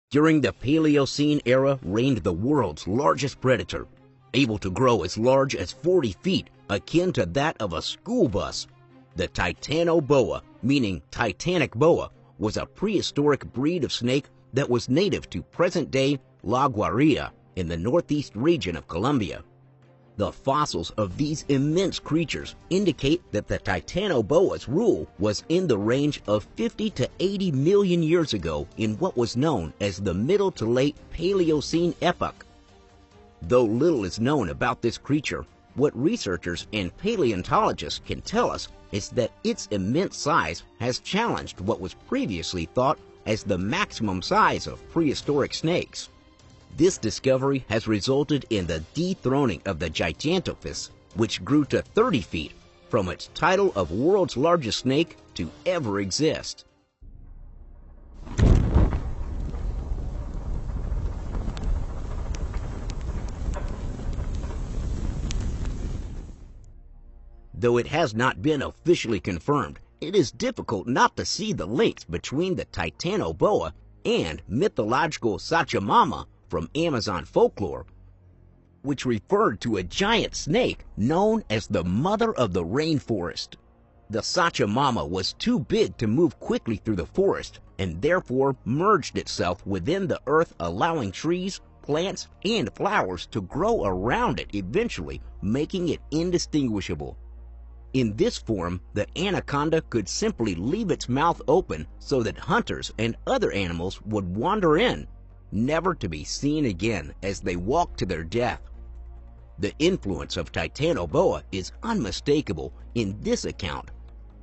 During the Paleocene era reigned the world's largest predator, able to grow as large as 40 feet, akin to that of a school bus. The Titanoboa, meaning Titanic boa, was a prehistoric breed of snake that was native to present-day La Guaira in the northeast region of Colombia. The fossils of these immense creatures indicate that the Titanoboa's rule was in the range of 50 to 80 million years ago in what was known as the Middle to Late Paleocene epoch. Though little is known about this creature, what researchers and paleontologists can tell us is that its immense size has challenged what was previously thought as the maximum size of prehistoric snakes. This discovery has resulted in the dethroning of the Gigantophis, which grew to 30 feet, from its title of world's largest snake to ever exist. Though it has not been officially confirmed, it is difficult not to see the links between the Titanoboa and mythological Sachamama from Amazon folklore, which referred to a giant snake known as the Mother of the Rainforest. The Sachamama was too big to move quickly through the forest and therefore merged itself within the earth, allowing trees, plants, and flowers to grow around it, eventually making it indistinguishable. In this form, the anaconda could simply leave its mouth open so that hunters and other animals would wander in, never to be seen again as they walk to their death. The influence of Titanoboa is unmistakable in this account,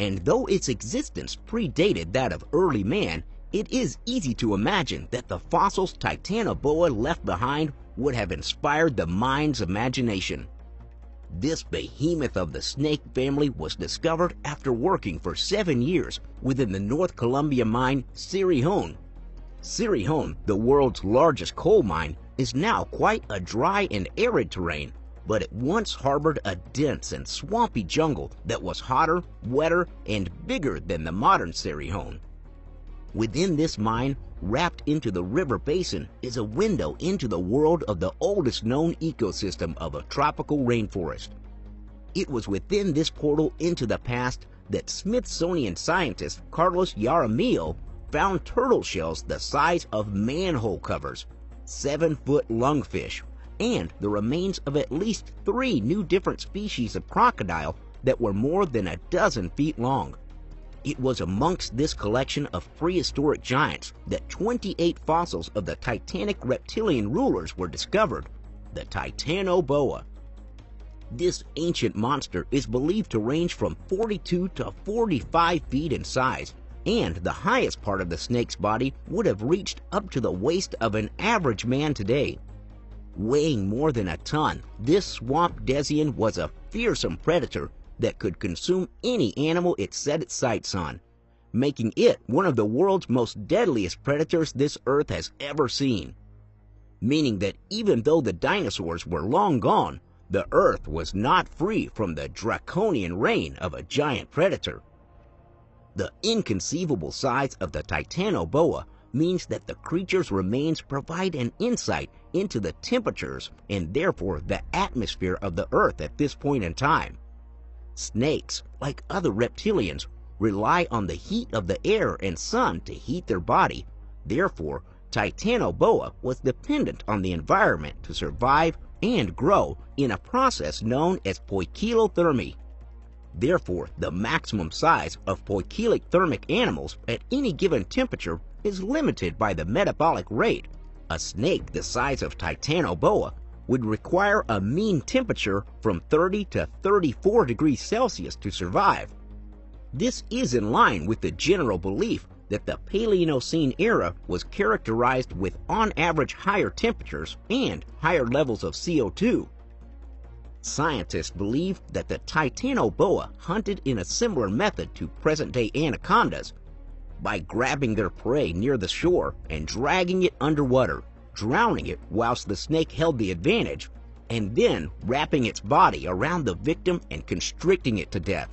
and though its existence predated that of early man, it is easy to imagine that the fossils Titanoboa left behind would have inspired the mind's imagination. This behemoth of the snake family was discovered after working for 7 years within the North Columbia mine Cerrejón. Cerrejón, the world's largest coal mine, is now quite a dry and arid terrain, but it once harbored a dense and swampy jungle that was hotter, wetter, and bigger than the modern Cerrejón. Within this mine, wrapped into the river basin, is a window into the world of the oldest known ecosystem of a tropical rainforest. It was within this portal into the past that Smithsonian scientist Carlos Jaramillo found turtle shells the size of manhole covers, 7-foot lungfish, and the remains of at least 3 new different species of crocodile that were more than a dozen feet long. It was amongst this collection of prehistoric giants that 28 fossils of the titanic reptilian rulers were discovered, the Titanoboa. This ancient monster is believed to range from 42 to 45 feet in size, and the highest part of the snake's body would have reached up to the waist of an average man today. Weighing more than a ton, this swamp desian was a fearsome predator that could consume any animal it set its sights on, making it one of the world's most deadliest predators this earth has ever seen. Meaning that even though the dinosaurs were long gone, the earth was not free from the draconian reign of a giant predator. The inconceivable size of the Titanoboa means that the creature's remains provide an insight into the temperatures and therefore the atmosphere of the earth at this point in time. Snakes, like other reptilians, rely on the heat of the air and sun to heat their body. Therefore, Titanoboa was dependent on the environment to survive and grow in a process known as poikilothermy. Therefore, the maximum size of poikilic thermic animals at any given temperature is limited by the metabolic rate. A snake the size of Titanoboa would require a mean temperature from 30 to 34 degrees Celsius to survive. This is in line with the general belief that the Paleocene era was characterized with on average higher temperatures and higher levels of CO2. Scientists believe that the Titanoboa hunted in a similar method to present-day anacondas, by grabbing their prey near the shore and dragging it underwater, drowning it whilst the snake held the advantage, and then wrapping its body around the victim and constricting it to death.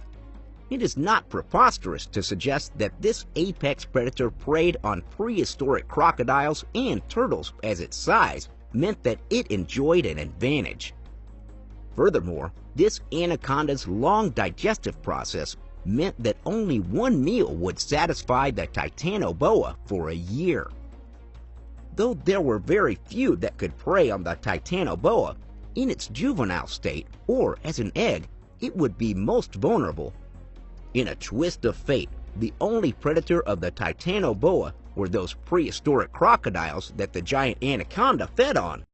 It is not preposterous to suggest that this apex predator preyed on prehistoric crocodiles and turtles, as its size meant that it enjoyed an advantage. Furthermore, this anaconda's long digestive process meant that only one meal would satisfy the Titanoboa for a year. Though there were very few that could prey on the Titanoboa, in its juvenile state or as an egg, it would be most vulnerable. In a twist of fate, the only predator of the Titanoboa were those prehistoric crocodiles that the giant anaconda fed on.